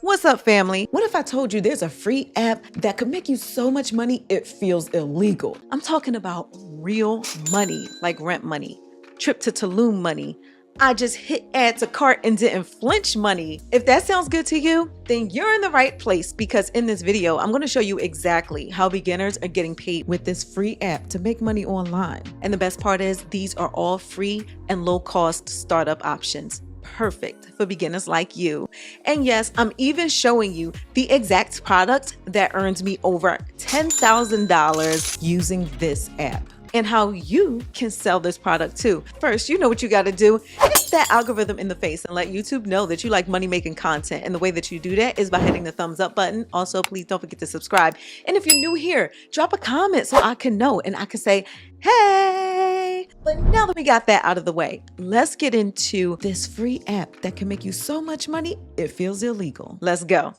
What's up, family? What if I told you there's a free app that could make you so much money it feels illegal? I'm talking about real money, like rent money, trip to Tulum money. I just hit add to cart and didn't flinch money. If that sounds good to you, then you're in the right place, because in this video, I'm going to show you exactly how beginners are getting paid with this free app to make money online. And the best part is these are all free and low cost startup options. Perfect for beginners like you. And yes, I'm even showing you the exact product that earns me over $10,000 using this app, and how you can sell this product too. First, you know what you got to do. Hit that algorithm in the face and let YouTube know that you like money-making content. And the way that you do that is by hitting the thumbs up button. Also, please don't forget to subscribe. And if you're new here, drop a comment so I can know and I can say, hey. But now that we got that out of the way, let's get into this free app that can make you so much money it feels illegal. Let's go.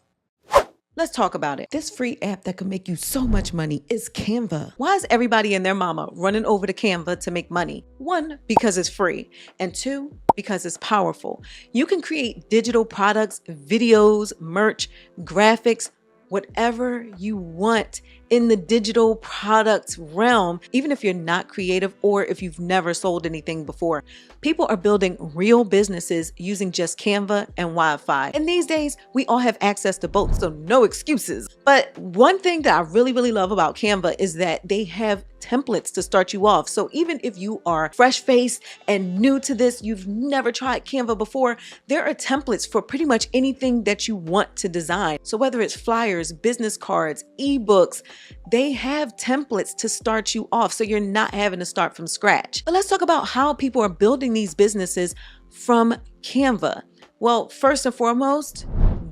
Let's talk about it. This free app that can make you so much money is Canva. Why is everybody and their mama running over to Canva to make money? One, because it's free. And two, because it's powerful. You can create digital products, videos, merch, graphics, whatever you want in the digital product realm, even if you're not creative or if you've never sold anything before. People are building real businesses using just Canva and Wi-Fi. And these days, we all have access to both, so no excuses. But one thing that I really love about Canva is that they have templates to start you off. So even if you are fresh-faced and new to this, you've never tried Canva before, there are templates for pretty much anything that you want to design. So whether it's flyers, business cards, ebooks, they have templates to start you off, so you're not having to start from scratch. But let's talk about how people are building these businesses from Canva. Well, first and foremost,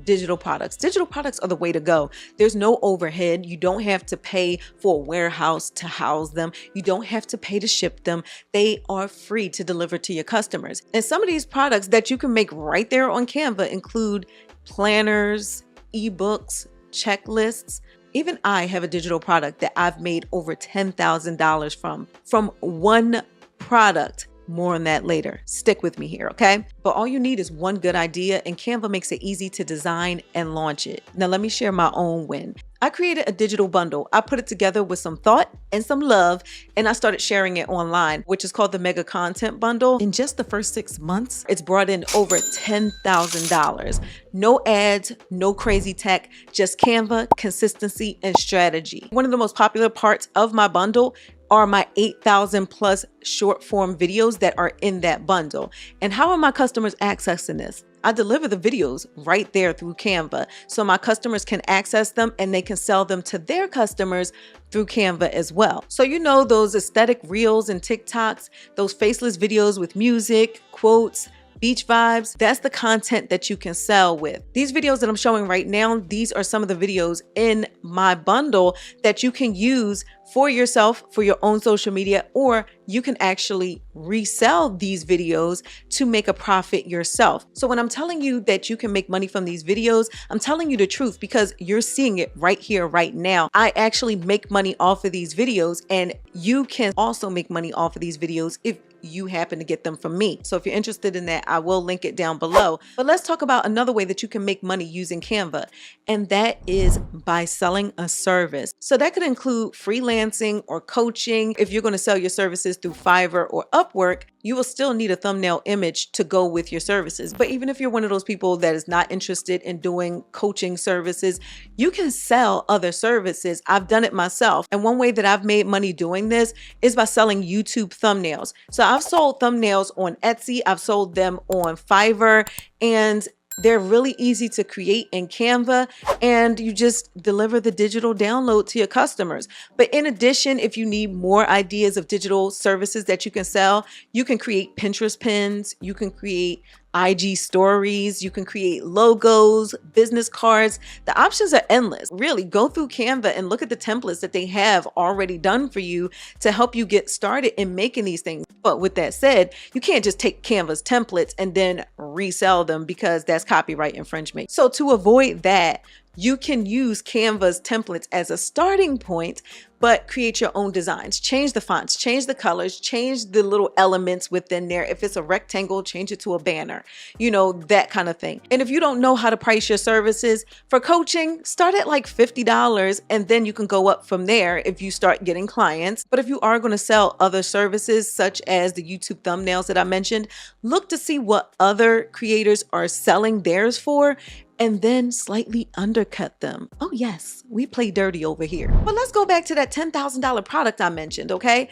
digital products. Digital products are the way to go. There's no overhead. You don't have to pay for a warehouse to house them. You don't have to pay to ship them. They are free to deliver to your customers. And some of these products that you can make right there on Canva include planners, ebooks, checklists. Even I have a digital product that I've made over $10,000 from one product. More on that later. Stick with me here, okay? But all you need is one good idea, and Canva makes it easy to design and launch it. Now let me share my own win. I created a digital bundle. I put it together with some thought and some love, and I started sharing it online, which is called the Mega Content Bundle. In just the first 6 months, it's brought in over $10,000. No ads, no crazy tech, just Canva, consistency, and strategy. One of the most popular parts of my bundle are my 8,000 plus short form videos that are in that bundle. And how are my customers accessing this? I deliver the videos right there through Canva, so my customers can access them and they can sell them to their customers through Canva as well. So you know those aesthetic reels and TikToks, those faceless videos with music, quotes, beach vibes, that's the content that you can sell with. These videos that I'm showing right now, these are some of the videos in my bundle that you can use for yourself, for your own social media, or you can actually resell these videos to make a profit yourself. So when I'm telling you that you can make money from these videos, I'm telling you the truth because you're seeing it right here, right now. I actually make money off of these videos, and you can also make money off of these videos if you happen to get them from me. So if you're interested in that, I will link it down below. But let's talk about another way that you can make money using Canva, and that is by selling a service. So that could include freelancing or coaching. If you're going to sell your services through Fiverr or Upwork, you will still need a thumbnail image to go with your services. But even if you're one of those people that is not interested in doing coaching services, you can sell other services. I've done it myself. And one way that I've made money doing this is by selling YouTube thumbnails. So I've sold thumbnails on Etsy, I've sold them on Fiverr, and they're really easy to create in Canva, and you just deliver the digital download to your customers. But in addition, if you need more ideas of digital services that you can sell, you can create Pinterest pins, you can create IG stories, you can create logos, business cards. The options are endless. Really, go through Canva and look at the templates that they have already done for you to help you get started in making these things. But with that said, you can't just take Canva's templates and then resell them because that's copyright infringement. So to avoid that, You can use Canva's templates as a starting point, but create your own designs. Change the fonts, change the colors, change the little elements within there. If it's a rectangle, change it to a banner, that kind of thing. And if you don't know how to price your services for coaching, start at like $50 and then you can go up from there if you start getting clients. But if you are going to sell other services, such as the YouTube thumbnails that I mentioned, look to see what other creators are selling theirs for and then slightly undercut them. Oh yes, we play dirty over here. But let's go back to that $10,000 product I mentioned, okay?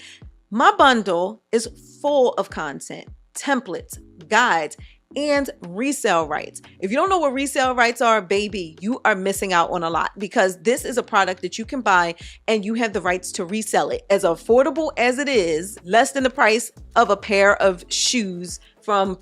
My bundle is full of content, templates, guides, and resale rights. If you don't know what resale rights are, baby, you are missing out on a lot, because this is a product that you can buy and you have the rights to resell it. As affordable as it is, less than the price of a pair of shoes from,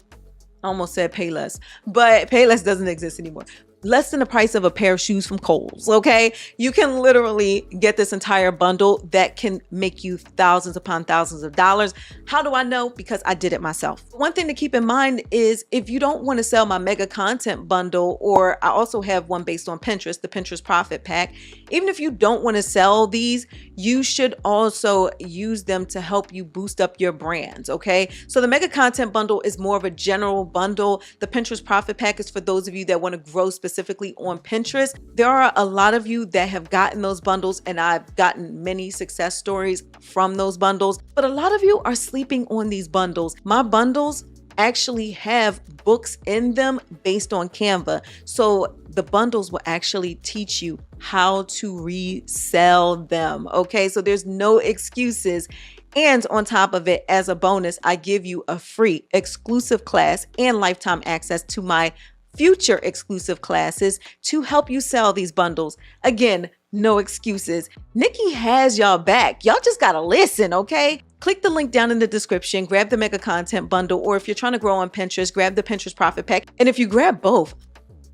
I almost said Payless, but Payless doesn't exist anymore. Less than the price of a pair of shoes from Kohl's, okay? You can literally get this entire bundle that can make you thousands upon thousands of dollars. How do I know? Because I did it myself. One thing to keep in mind is if you don't want to sell my mega content bundle, or I also have one based on Pinterest, the Pinterest Profit Pack, even if you don't want to sell these, you should also use them to help you boost up your brands, okay? So the mega content bundle is more of a general bundle. The Pinterest Profit Pack is for those of you that want to grow specifically on Pinterest. There are a lot of you that have gotten those bundles, and I've gotten many success stories from those bundles, but a lot of you are sleeping on these bundles. My bundles actually have books in them based on Canva. So the bundles will actually teach you how to resell them. Okay, so there's no excuses. And on top of it, as a bonus, I give you a free exclusive class and lifetime access to my future exclusive classes to help you sell these bundles. Again, no excuses. Nikki has y'all back. Y'all just gotta listen, okay? Click the link down in the description, grab the mega content bundle, or if you're trying to grow on Pinterest, grab the Pinterest Profit Pack. And if you grab both,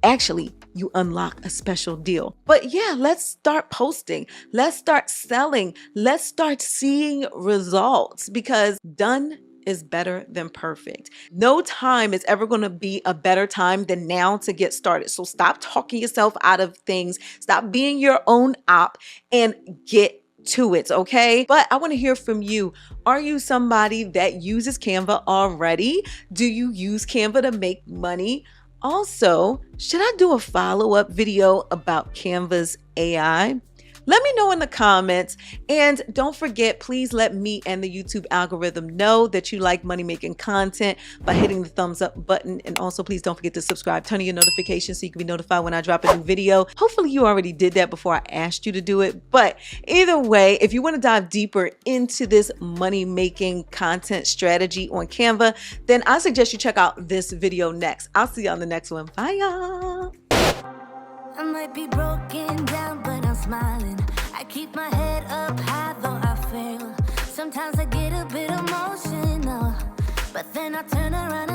actually, you unlock a special deal. But yeah, let's start posting. Let's start selling. Let's start seeing results, because done is better than perfect. No time is ever going to be a better time than now to get started. So stop talking yourself out of things. Stop being your own op and get to it, okay? But I want to hear from you. Are you somebody that uses Canva already? Do you use Canva to make money? Also, should I do a follow-up video about Canva's AI? Let me know in the comments, and don't forget, please let me and the YouTube algorithm know that you like money-making content by hitting the thumbs up button. And also, please don't forget to subscribe, turn on your notifications so you can be notified when I drop a new video. Hopefully you already did that before I asked you to do it. But either way, if you want to dive deeper into this money-making content strategy on Canva, then I suggest you check out this video next. I'll see you on the next one. Bye, y'all. I might be broken down, but I'm smiling. I keep my head up high, though I fail. Sometimes I get a bit emotional, but then I turn around and